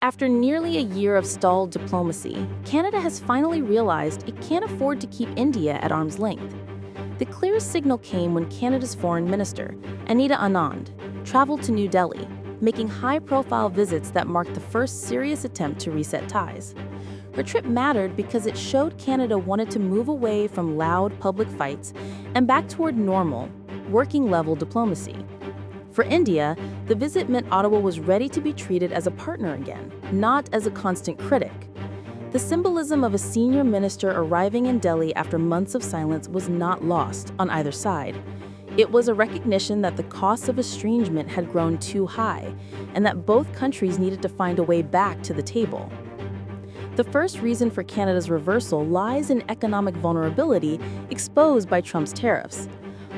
After nearly a year of stalled diplomacy, Canada has finally realized it can't afford to keep India at arm's length. The clearest signal came when Canada's Foreign Minister, Anita Anand, traveled to New Delhi, making high-profile visits that marked the first serious attempt to reset ties. Her trip mattered because it showed Canada wanted to move away from loud public fights and back toward normal, working-level diplomacy. For India, the visit meant Ottawa was ready to be treated as a partner again, not as a constant critic. The symbolism of a senior minister arriving in Delhi after months of silence was not lost on either side. It was a recognition that the costs of estrangement had grown too high, and that both countries needed to find a way back to the table. The first reason for Canada's reversal lies in economic vulnerability exposed by Trump's tariffs.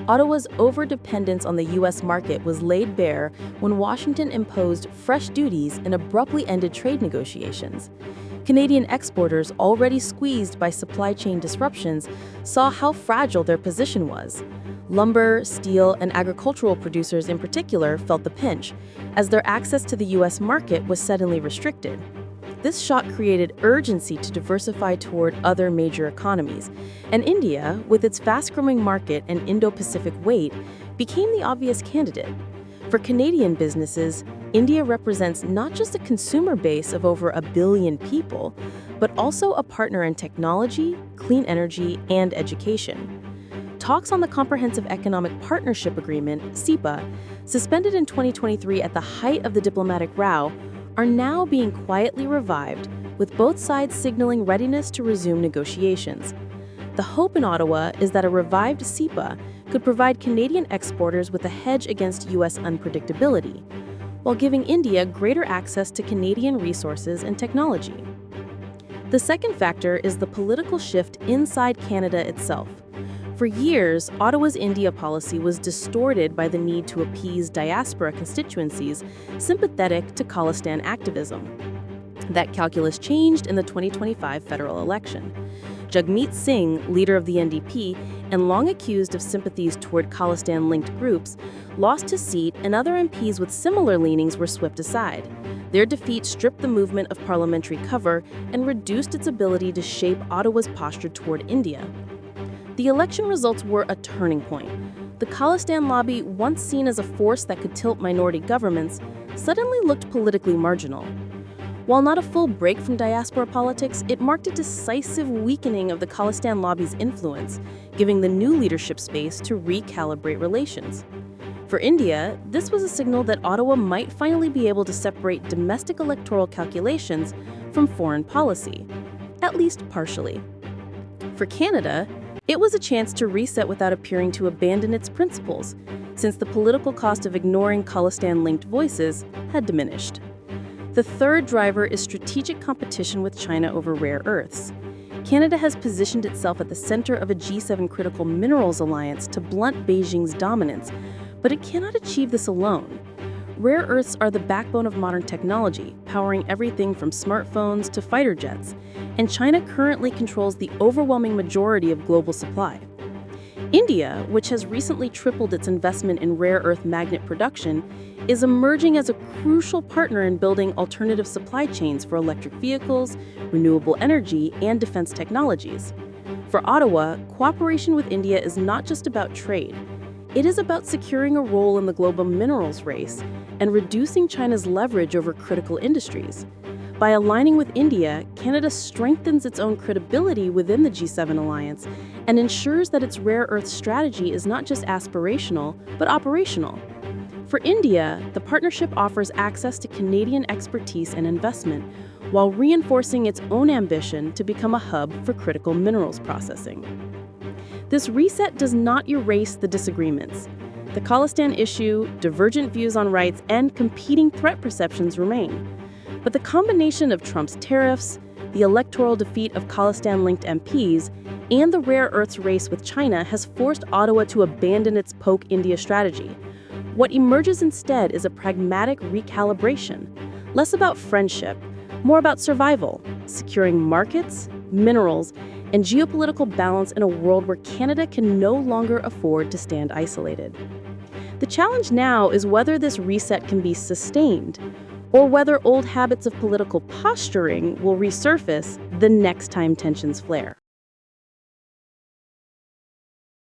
Ottawa's overdependence on the U.S. market was laid bare when Washington imposed fresh duties and abruptly ended trade negotiations. Canadian exporters, already squeezed by supply chain disruptions, saw how fragile their position was. Lumber, steel, and agricultural producers in particular felt the pinch, as their access to the U.S. market was suddenly restricted. This shock created urgency to diversify toward other major economies, and India, with its fast-growing market and Indo-Pacific weight, became the obvious candidate. For Canadian businesses, India represents not just a consumer base of over 1 billion people, but also a partner in technology, clean energy, and education. Talks on the Comprehensive Economic Partnership Agreement, CEPA, suspended in 2023 at the height of the diplomatic row, are now being quietly revived, with both sides signaling readiness to resume negotiations. The hope in Ottawa is that a revived CEPA could provide Canadian exporters with a hedge against U.S. unpredictability, while giving India greater access to Canadian resources and technology. The second factor is the political shift inside Canada itself. For years, Ottawa's India policy was distorted by the need to appease diaspora constituencies sympathetic to Khalistan activism. That calculus changed in the 2025 federal election. Jagmeet Singh, leader of the NDP, and long accused of sympathies toward Khalistan-linked groups, lost his seat, and other MPs with similar leanings were swept aside. Their defeat stripped the movement of parliamentary cover and reduced its ability to shape Ottawa's posture toward India. The election results were a turning point. The Khalistan lobby, once seen as a force that could tilt minority governments, suddenly looked politically marginal. While not a full break from diaspora politics, it marked a decisive weakening of the Khalistan lobby's influence, giving the new leadership space to recalibrate relations. For India, this was a signal that Ottawa might finally be able to separate domestic electoral calculations from foreign policy, at least partially. For Canada, it was a chance to reset without appearing to abandon its principles, since the political cost of ignoring Khalistan-linked voices had diminished. The third driver is strategic competition with China over rare earths. Canada has positioned itself at the center of a G7 critical minerals alliance to blunt Beijing's dominance, but it cannot achieve this alone. Rare earths are the backbone of modern technology, powering everything from smartphones to fighter jets, and China currently controls the overwhelming majority of global supply. India, which has recently tripled its investment in rare earth magnet production, is emerging as a crucial partner in building alternative supply chains for electric vehicles, renewable energy, and defense technologies. For Ottawa, cooperation with India is not just about trade. It is about securing a role in the global minerals race and reducing China's leverage over critical industries. By aligning with India, Canada strengthens its own credibility within the G7 alliance and ensures that its rare earth strategy is not just aspirational, but operational. For India, the partnership offers access to Canadian expertise and investment, while reinforcing its own ambition to become a hub for critical minerals processing. This reset does not erase the disagreements. The Khalistan issue, divergent views on rights, and competing threat perceptions remain. But the combination of Trump's tariffs, the electoral defeat of Khalistan-linked MPs, and the rare earths race with China has forced Ottawa to abandon its poke India strategy. What emerges instead is a pragmatic recalibration, less about friendship, more about survival, securing markets, minerals, and geopolitical balance in a world where Canada can no longer afford to stand isolated. The challenge now is whether this reset can be sustained, or whether old habits of political posturing will resurface the next time tensions flare.